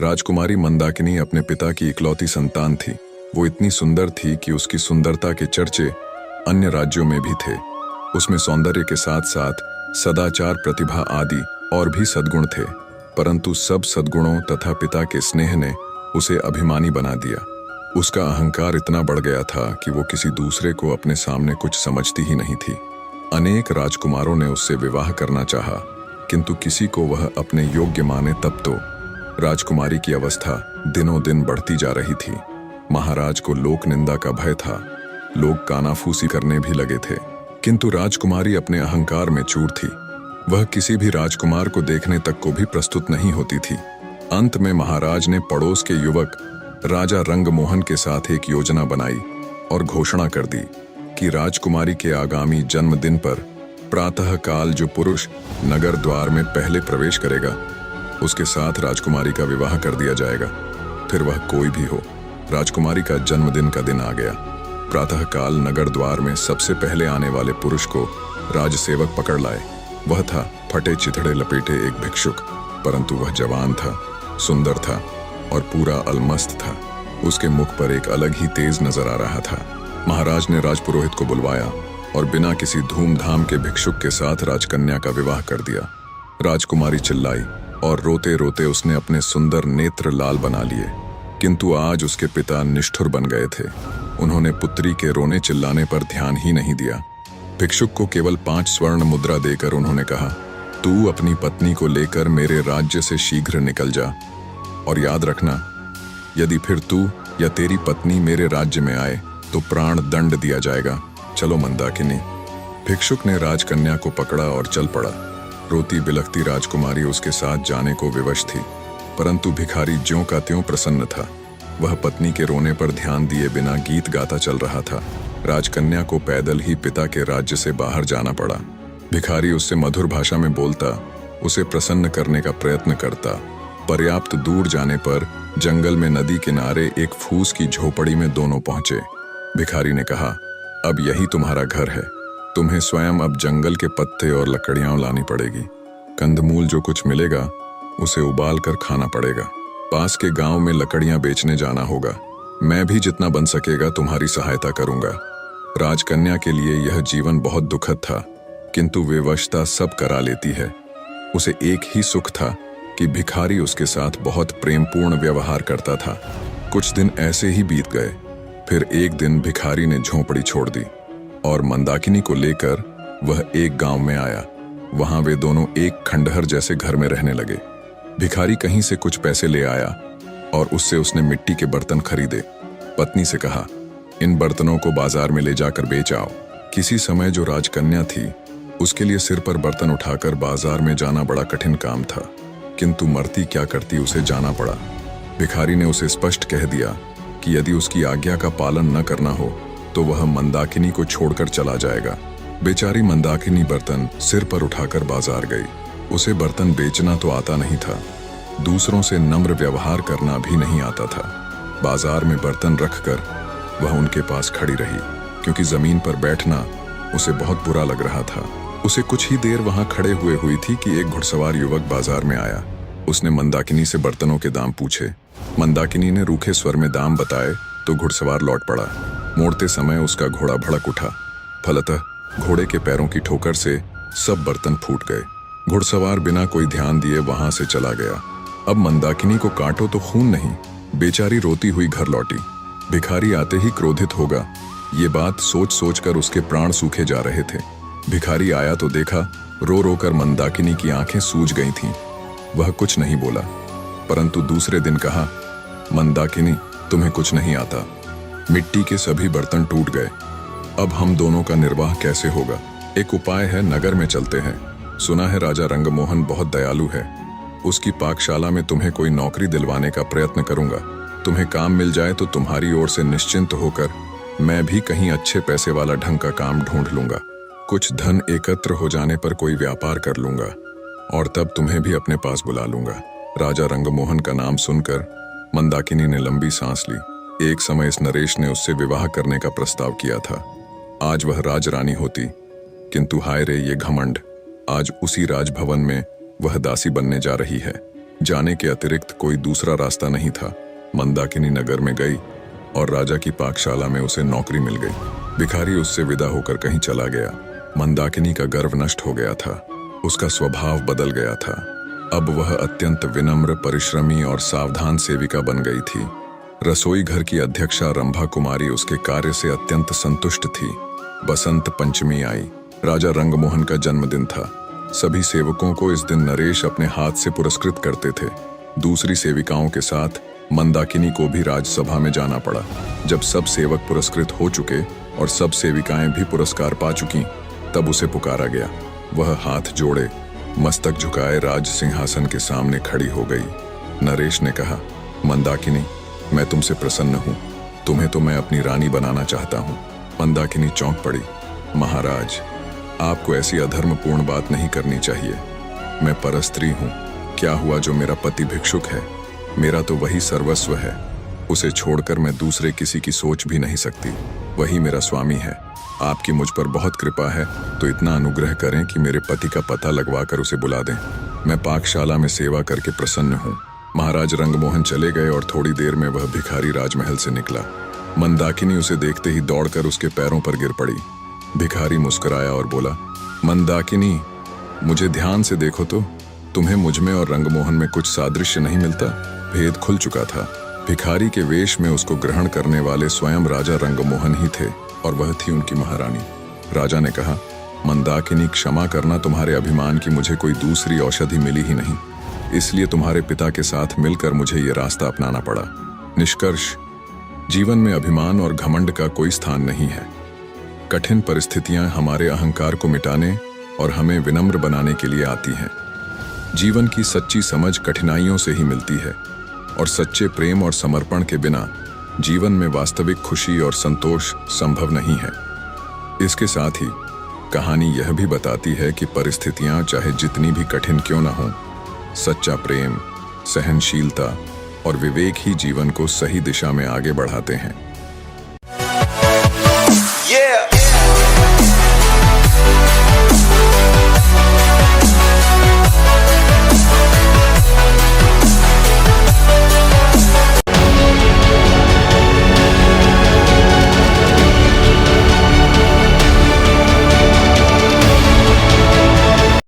राजकुमारी मंदाकिनी अपने पिता की इकलौती संतान थी। वो इतनी सुंदर थी कि उसकी सुंदरता के चर्चे अन्य राज्यों में भी थे। उसमें सौंदर्य के साथ साथ सदाचार, प्रतिभा आदि और भी सद्गुण थे, परंतु सब सद्गुणों तथा पिता के स्नेह ने उसे अभिमानी बना दिया। उसका अहंकार इतना बढ़ गया था कि वो किसी दूसरे को अपने सामने कुछ समझती ही नहीं थी। अनेक राजकुमारों ने उससे विवाह करना चाहा, किंतु किसी को वह अपने योग्य माने तब तो। राजकुमारी की अवस्था दिनों दिन बढ़ती जा रही थी। महाराज को लोक निंदा का भय था। लोग कानाफूसी करने भी लगे थे, किंतु राजकुमारी अपने अहंकार में चूर थी। वह किसी भी राजकुमार को देखने तक को भी प्रस्तुत नहीं होती थी। अंत में महाराज ने पड़ोस के युवक राजा रंगमोहन के साथ एक योजना बनाई और घोषणा कर दी कि राजकुमारी के आगामी जन्मदिन पर प्रातः काल जो पुरुष नगर द्वार में पहले प्रवेश करेगा, उसके साथ राजकुमारी का विवाह कर दिया जाएगा। फिर वह कोई भी हो। राजकुमारी का जन्मदिन का दिन आ गया। प्रातः काल नगर द्वार में सबसे पहले आने वाले पुरुष को राजसेवक पकड़ लाए। वह था फटे चिथड़े लपेटे एक भिक्षुक, परंतु वह जवान था, सुंदर था और पूरा अलमस्त था। उसके मुख पर एक अलग ही तेज नजर आ रहा था। महाराज ने राजपुरोहित को बुलवाया और बिना किसी धूमधाम के भिक्षुक के साथ राजकन्या का विवाह कर दिया। राजकुमारी चिल्लाई और रोते रोते उसने अपने सुंदर नेत्र लाल बना लिए, किंतु आज उसके पिता निष्ठुर बन गए थे। उन्होंने पुत्री के रोने चिल्लाने पर ध्यान ही नहीं दिया। भिक्षुक को केवल 5 स्वर्ण मुद्रा देकर उन्होंने कहा, तू अपनी पत्नी को लेकर मेरे राज्य से शीघ्र निकल जा, और याद रखना, यदि फिर तू या तेरी पत्नी मेरे राज्य में आए तो प्राण दंड दिया जाएगा। चलो मंदाकिनी। भिक्षुक ने राजकन्या को पकड़ा और चल पड़ा। रोती बिलखती राजकुमारी उसके साथ जाने को विवश थी, परंतु भिखारी ज्यों का त्यों प्रसन्न था। वह पत्नी के रोने पर ध्यान दिए बिना गीत गाता चल रहा था। राजकन्या को पैदल ही पिता के राज्य से बाहर जाना पड़ा। भिखारी उससे मधुर भाषा में बोलता, उसे प्रसन्न करने का प्रयत्न करता। पर्याप्त दूर जाने पर जंगल में नदी किनारे एक फूस की झोपड़ी में दोनों पहुंचे। भिखारी ने कहा, अब यही तुम्हारा घर है। तुम्हें स्वयं अब जंगल के पत्ते और लकड़ियां लानी पड़ेगी। कंदमूल जो कुछ मिलेगा उसे उबाल कर खाना पड़ेगा। पास के गांव में लकड़ियां बेचने जाना होगा। मैं भी जितना बन सकेगा तुम्हारी सहायता करूंगा। राजकन्या के लिए यह जीवन बहुत दुखद था, किंतु विवशता सब करा लेती है। उसे एक ही सुख था कि भिखारी उसके साथ बहुत प्रेमपूर्ण व्यवहार करता था। कुछ दिन ऐसे ही बीत गए। फिर एक दिन भिखारी ने झोंपड़ी छोड़ दी और मंदाकिनी को लेकर वह एक गांव में आया। वहां वे दोनों एक खंडहर जैसे घर में रहने लगे। भिखारी कहीं से कुछ पैसे ले आया और उससे उसने मिट्टी के बर्तन खरीदे। पत्नी से कहा, इन बर्तनों को बाजार में ले जाकर बेच आओ। किसी समय जो राजकन्या थी, उसके लिए सिर पर बर्तन उठाकर बाजार में जाना बड़ा कठिन काम था, किंतु मरती क्या करती उसे जाना पड़ा। भिखारी ने उसे स्पष्ट कह दिया कि यदि उसकी आज्ञा का पालन न करना हो तो वह मंदाकिनी को छोड़कर चला जाएगा। बेचारी मंदाकिनी बर्तन सिर पर उठाकर बाजार गई। उसे बर्तन बेचना तो आता नहीं था, दूसरों से नम्र व्यवहार करना भी नहीं आता था। बाजार में बर्तन रखकर वह उनके पास खड़ी रही, क्योंकि जमीन पर बैठना उसे बहुत बुरा लग रहा था। उसे कुछ ही देर वहां खड़े हुई थी कि एक घुड़सवार युवक बाजार में आया। उसने मंदाकिनी से बर्तनों के दाम पूछे। मंदाकिनी ने रूखे स्वर में दाम बताए तो घुड़सवार लौट पड़ा। मोड़ते समय उसका घोड़ा भड़क उठा। फलतः घोड़े के पैरों की ठोकर से सब बर्तन फूट गए। घुड़सवार बिना कोई ध्यान दिए वहां से चला गया। अब मंदाकिनी को काटो तो खून नहीं। बेचारी रोती हुई घर लौटी। भिखारी आते ही क्रोधित होगा, ये बात सोच सोच कर उसके प्राण सूखे जा रहे थे। भिखारी आया तो देखा, रो रो कर मंदाकिनी की आंखें सूज गई थीं। वह कुछ नहीं बोला, परंतु दूसरे दिन कहा, मंदाकिनी, तुम्हें कुछ नहीं आता। मिट्टी के सभी बर्तन टूट गए। अब हम दोनों का निर्वाह कैसे होगा? एक उपाय है, नगर में चलते हैं। सुना है राजा रंगमोहन बहुत दयालु है। उसकी पाकशाला में तुम्हें कोई नौकरी दिलवाने का प्रयत्न करूंगा। तुम्हें काम मिल जाए तो तुम्हारी ओर से निश्चिंत होकर मैं भी कहीं अच्छे पैसे वाला ढंग का काम ढूंढ लूंगा। कुछ धन एकत्र हो जाने पर कोई व्यापार कर लूंगा और तब तुम्हें भी अपने पास बुला लूंगा। राजा रंगमोहन का नाम सुनकर मंदाकिनी ने लंबी सांस ली। एक समय इस नरेश ने उससे विवाह करने का प्रस्ताव किया था। आज वह राजरानी होती, किंतु हाय रे ये घमंड, आज उसी राजभवन में वह दासी बनने जा रही है। जाने के अतिरिक्त कोई दूसरा रास्ता नहीं था। मंदाकिनी नगर में गई और राजा की पाकशाला में उसे नौकरी मिल गई। भिखारी उससे विदा होकर कहीं चला गया। मंदाकिनी का गर्व नष्ट हो गया था, उसका स्वभाव बदल गया था। अब वह अत्यंत विनम्र, परिश्रमी और सावधान सेविका बन गई थी। रसोई घर की अध्यक्षा रंभा कुमारी उसके कार्य से अत्यंत संतुष्ट थी। बसंत पंचमी आई। राजा रंगमोहन का जन्मदिन था। सभी सेवकों को इस दिन नरेश अपने हाथ से पुरस्कृत करते थे। दूसरी सेविकाओं के साथ मंदाकिनी को भी राजसभा में जाना पड़ा। जब सब सेवक पुरस्कृत हो चुके और सब सेविकाएं भी पुरस्कार पा चुकी, तब उसे पुकारा गया। वह हाथ जोड़े, मस्तक झुकाए राज सिंहासन के सामने खड़ी हो गई। नरेश ने कहा, मंदाकिनी, मैं तुमसे प्रसन्न हूँ। तुम्हें तो मैं अपनी रानी बनाना चाहता हूँ। मंदाकिनी चौंक पड़ी। महाराज, आपको ऐसी अधर्मपूर्ण बात नहीं करनी चाहिए। मैं परस्त्री हूँ। क्या हुआ जो मेरा पति भिक्षुक है? मेरा तो वही सर्वस्व है। उसे छोड़कर मैं दूसरे किसी की सोच भी नहीं सकती। वही मेरा स्वामी है। आपकी मुझ पर बहुत कृपा है, तो इतना अनुग्रह करें कि मेरे पति का पता लगवाकर उसे बुला दें। मैं पाकशाला में सेवा करके प्रसन्न हूँ। महाराज रंगमोहन चले गए और थोड़ी देर में वह भिखारी राजमहल से निकला। मंदाकिनी उसे देखते ही दौड़कर उसके पैरों पर गिर पड़ी। भिखारी मुस्कुराया और बोला, मंदाकिनी, मुझे ध्यान से देखो तो तुम्हें मुझ में और रंगमोहन में कुछ सादृश्य नहीं मिलता? भेद खुल चुका था। भिखारी के वेश में उसको ग्रहण करने वाले स्वयं राजा रंगमोहन ही थे और वह थी उनकी महारानी। राजा ने कहा, मंदाकिनी, क्षमा करना, तुम्हारे अभिमान की मुझे कोई दूसरी औषधि मिली ही नहीं, इसलिए तुम्हारे पिता के साथ मिलकर मुझे ये रास्ता अपनाना पड़ा। निष्कर्ष, जीवन में अभिमान और घमंड का कोई स्थान नहीं है। कठिन परिस्थितियां हमारे अहंकार को मिटाने और हमें विनम्र बनाने के लिए आती हैं। जीवन की सच्ची समझ कठिनाइयों से ही मिलती है और सच्चे प्रेम और समर्पण के बिना जीवन में वास्तविक खुशी और संतोष संभव नहीं है। इसके साथ ही कहानी यह भी बताती है कि परिस्थितियां चाहे जितनी भी कठिन क्यों न हों, सच्चा प्रेम, सहनशीलता और विवेक ही जीवन को सही दिशा में आगे बढ़ाते हैं। Yeah!